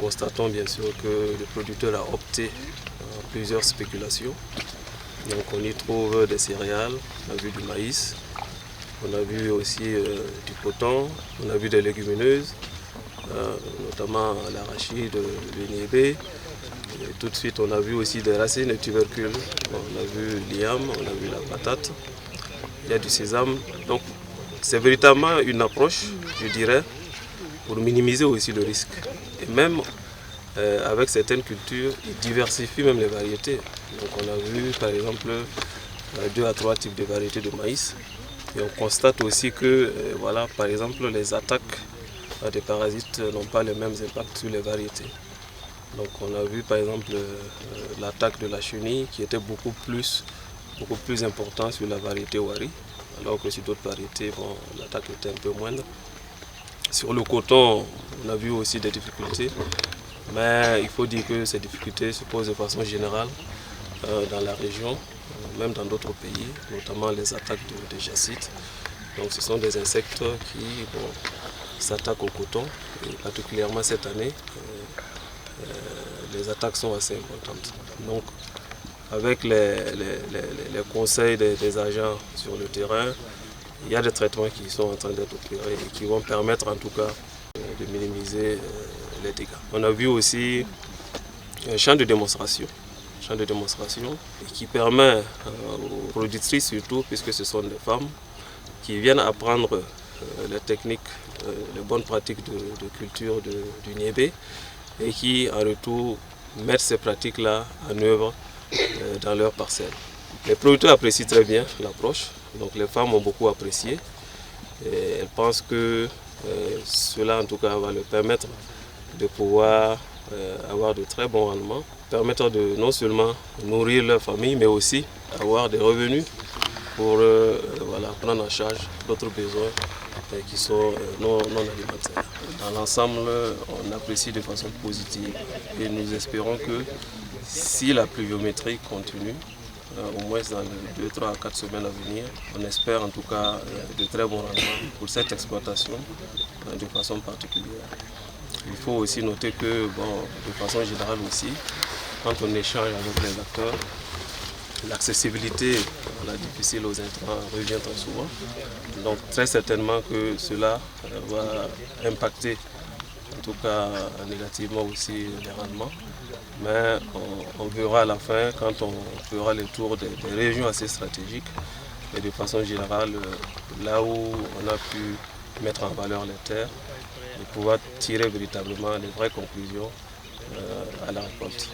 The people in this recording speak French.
constatons bien sûr que le producteur a opté à plusieurs spéculations. Donc on y trouve des céréales, on a vu du maïs, on a vu aussi du coton, on a vu des légumineuses, notamment l'arachide, le niébé. Et tout de suite on a vu aussi des racines et tubercules. On a vu l'iam, on a vu la patate, il y a du sésame. Donc c'est véritablement une approche, je dirais, pour minimiser aussi le risque. Et même avec certaines cultures, ils diversifient même les variétés. Donc on a vu par exemple 2 à 3 types de variétés de maïs. Et on constate aussi que voilà, par exemple les attaques des parasites n'ont pas les mêmes impacts sur les variétés. Donc on a vu par exemple l'attaque de la chenille qui était beaucoup plus importante sur la variété Wari, alors que sur d'autres variétés, bon, l'attaque était un peu moindre. Sur le coton, on a vu aussi des difficultés, mais il faut dire que ces difficultés se posent de façon générale dans la région, même dans d'autres pays, notamment les attaques de jacites. Donc ce sont des insectes qui s'attaquent au coton, et particulièrement cette année, les attaques sont assez importantes. Donc avec les conseils des agents sur le terrain, il y a des traitements qui sont en train d'être opérés et qui vont permettre en tout cas de minimiser les dégâts. On a vu aussi un champ de démonstration et qui permet aux productrices surtout, puisque ce sont des femmes, qui viennent apprendre les techniques, les bonnes pratiques de culture du niébé et qui en retour mettent ces pratiques-là en œuvre dans leurs parcelles. Les producteurs apprécient très bien l'approche, donc les femmes ont beaucoup apprécié et elles pensent que cela en tout cas va leur permettre de pouvoir avoir de très bons rendements, permettre de non seulement nourrir leur famille mais aussi avoir des revenus pour voilà, prendre en charge d'autres besoins qui sont non alimentaires. Dans l'ensemble, on apprécie de façon positive et nous espérons que si la pluviométrie continue, au moins dans les 2, 3 à 4 semaines à venir, on espère en tout cas de très bons rendements pour cette exploitation de façon particulière. Il faut aussi noter que, de façon générale aussi, quand on échange avec les acteurs, l'accessibilité difficile aux intrants revient très souvent. Donc très certainement que cela va impacter en tout cas négativement aussi les rendements. Mais on verra à la fin quand on fera le tour des régions assez stratégiques et de façon générale là où on a pu mettre en valeur les terres et pouvoir tirer véritablement les vraies conclusions à la récolte.